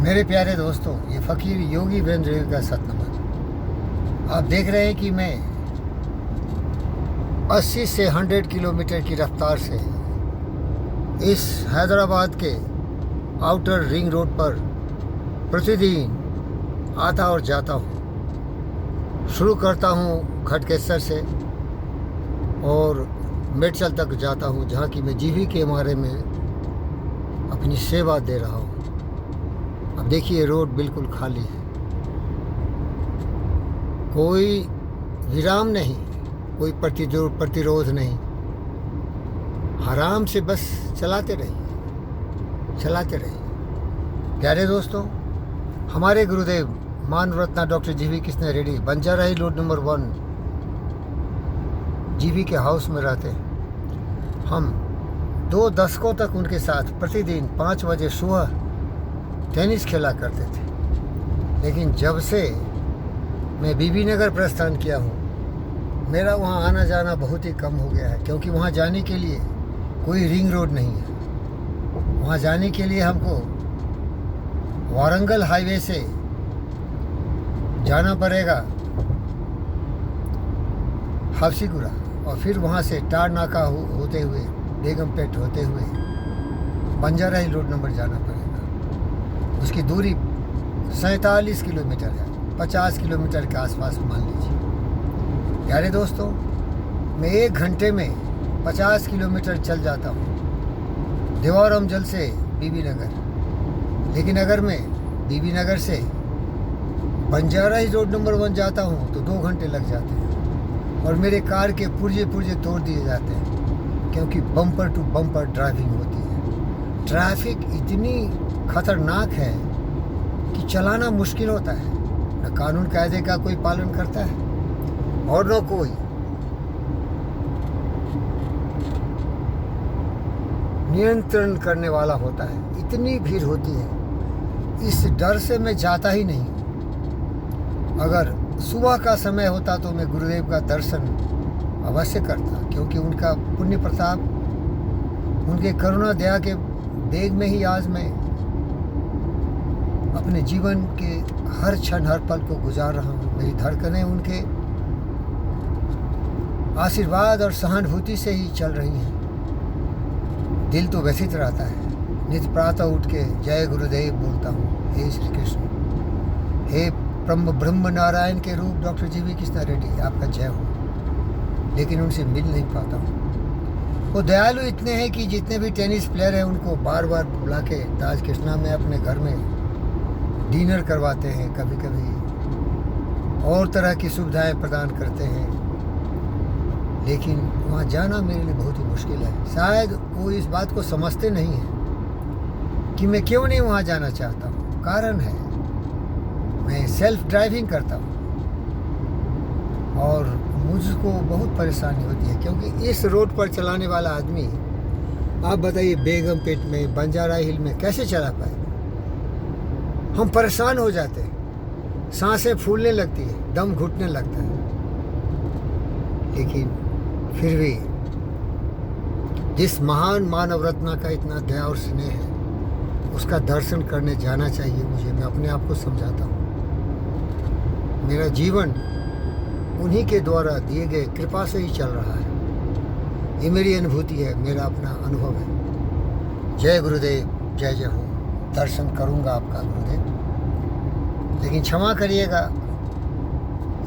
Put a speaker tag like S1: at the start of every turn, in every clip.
S1: मेरे प्यारे दोस्तों, ये फ़कीर योगी वीरेंद्र का सतनामा। आप देख रहे हैं कि मैं 80 से 100 किलोमीटर की रफ्तार से इस हैदराबाद के आउटर रिंग रोड पर प्रतिदिन आता और जाता हूँ। शुरू करता हूँ खटकेसर से और मेडचल तक जाता हूँ, जहाँ की मैं जीवी के मारे में अपनी सेवा दे रहा हूँ। अब देखिए, रोड बिल्कुल खाली है, कोई विराम नहीं, कोई प्रतिरोध नहीं। आराम से बस चलाते रहिए। प्यारे दोस्तों, हमारे गुरुदेव मानव रत्ना डॉक्टर जीवी कृष्णा रेड्डी बंजारा हिल रोड नंबर 1 जीवी के हाउस में रहते हैं। हम 2 दशकों तक उनके साथ प्रतिदिन 5 बजे सुबह टेनिस खेला करते थे। लेकिन जब से मैं बीबी नगर प्रस्थान किया हूँ, मेरा वहाँ आना जाना बहुत ही कम हो गया है, क्योंकि वहाँ जाने के लिए कोई रिंग रोड नहीं है। वहाँ जाने के लिए हमको वारंगल हाईवे से जाना पड़ेगा हफ्सीगुड़ा, और फिर वहाँ से टार नाका होते हुए बेगमपेट होते हुए बंजारा हिल रोड नंबर जाना पड़ेगा। उसकी दूरी 47 किलोमीटर है, 50 किलोमीटर के आसपास मान लीजिए। प्यारे दोस्तों, मैं 1 घंटे में 50 किलोमीटर चल जाता हूँ देवाराम जल से बीबी नगर। लेकिन अगर मैं बीबी नगर से बंजारा हिल रोड नंबर 1 जाता हूँ तो 2 घंटे लग जाते हैं, और मेरे कार के पुर्जे तोड़ दिए जाते हैं, क्योंकि बम्पर टू बम्पर ड्राइविंग होती है। ट्रैफिक इतनी खतरनाक है कि चलाना मुश्किल होता है। न कानून कायदे का कोई पालन करता है और न कोई नियंत्रण करने वाला होता है। इतनी भीड़ होती है, इस डर से मैं जाता ही नहीं। अगर सुबह का समय होता तो मैं गुरुदेव का दर्शन अवश्य करता, क्योंकि उनका पुण्य प्रताप, उनके करुणा दया के वेग में ही आज मैं अपने जीवन के हर क्षण हर पल को गुजार रहा हूँ। मेरी धड़कनें उनके आशीर्वाद और सहानुभूति से ही चल रही हैं। दिल तो व्यथित रहता है। नित्य प्रातः उठ के जय गुरुदेव बोलता हूँ। हे श्री कृष्ण, हे ब्रह्म नारायण के रूप डॉक्टर जीवी कृष्णा रेड्डी, आपका जय हो। लेकिन उनसे मिल नहीं पाता हूँ। वो दयालु इतने हैं कि जितने भी टेनिस प्लेयर हैं उनको बार बार बुला के ताज कृष्णा में अपने घर में डिनर करवाते हैं, कभी कभी और तरह की सुविधाएं प्रदान करते हैं। लेकिन वहाँ जाना मेरे लिए बहुत ही मुश्किल है। शायद वो इस बात को समझते नहीं हैं कि मैं क्यों नहीं वहाँ जाना चाहता हूँ। कारण है, मैं सेल्फ ड्राइविंग करता हूँ और मुझको बहुत परेशानी होती है, क्योंकि इस रोड पर चलाने वाला आदमी, आप बताइए, बेगमपेट में, बंजारा हिल में कैसे चला पाएगा। हम परेशान हो जाते हैं, सांसें फूलने लगती है, दम घुटने लगता है। लेकिन फिर भी जिस महान मानव रत्ना का इतना दया और स्नेह है, उसका दर्शन करने जाना चाहिए मुझे। मैं अपने आप को समझाता हूँ, मेरा जीवन उन्हीं के द्वारा दिए गए कृपा से ही चल रहा है। ये मेरी अनुभूति है, मेरा अपना अनुभव है। जय गुरुदेव, जय जय हो। दर्शन करूंगा आपका गुरुदेव, लेकिन क्षमा करिएगा,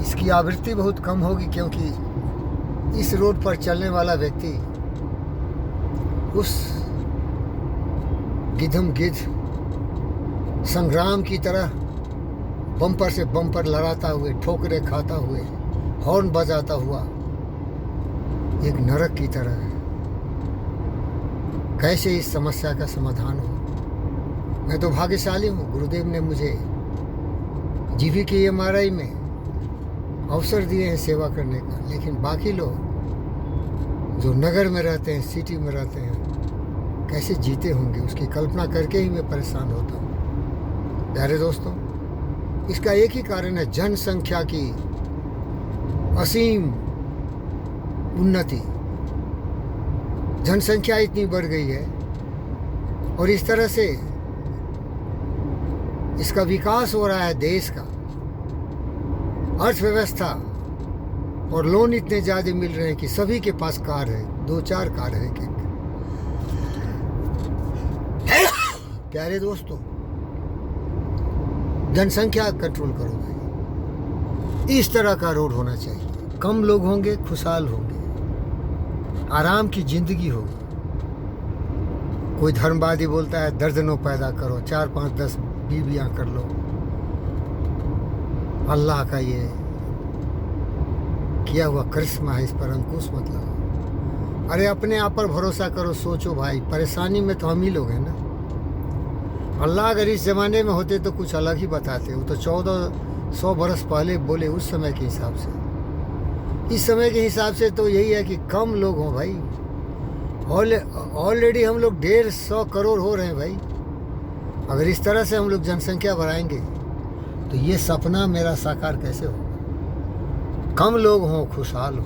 S1: इसकी आवृत्ति बहुत कम होगी, क्योंकि इस रोड पर चलने वाला व्यक्ति उस गिद्धम गिद्ध संग्राम की तरह बम्पर से बम्पर लड़ाता हुए, ठोकरें खाता हुए, हॉर्न बजाता हुआ एक नरक की तरह है। कैसे इस समस्या का समाधान हो। मैं तो भाग्यशाली हूँ, गुरुदेव ने मुझे जीवी के MRI में अवसर दिए हैं सेवा करने का। लेकिन बाकी लोग जो नगर में रहते हैं, सिटी में रहते हैं, कैसे जीते होंगे, उसकी कल्पना करके ही मैं परेशान होता हूँ। प्यारे दोस्तों, इसका एक ही कारण है, जनसंख्या की असीम उन्नति। जनसंख्या इतनी बढ़ गई है और इस तरह से इसका विकास हो रहा है देश का, अर्थव्यवस्था, और लोन इतने ज़्यादा मिल रहे हैं कि सभी के पास कार है, 2-4 कार है एक। प्यारे दोस्तों, जनसंख्या कंट्रोल करो भाई। इस तरह का रोड होना चाहिए। कम लोग होंगे, खुशहाल होंगे, आराम की जिंदगी होगी। कोई धर्मवादी बोलता है दर्जनों पैदा करो, 4, 5, 10 बीवियाँ कर लो। अल्लाह का ये किया हुआ करिश्मा है, इस पर अंकुश मत लगाओ। अरे अपने आप पर भरोसा करो, सोचो भाई, परेशानी में तो हम ही लोग हैं ना। अल्लाह अगर इस ज़माने में होते तो कुछ अलग ही बताते। वो तो 1400 बरस पहले बोले उस समय के हिसाब से। इस समय के हिसाब से तो यही है कि कम लोग हों भाई। ऑलरेडी हम लोग 150 करोड़ हो रहे हैं भाई। अगर इस तरह से हम लोग जनसंख्या बढ़ाएंगे तो ये सपना मेरा साकार कैसे होगा। कम लोग हों, खुशहाल हो,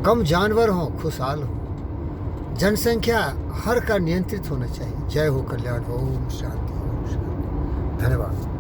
S1: कम जानवर हों, खुशहाल हो। जनसंख्या हर का नियंत्रित होना चाहिए। जय हो कल्याण। ओम शांति, ओम शांति। धन्यवाद।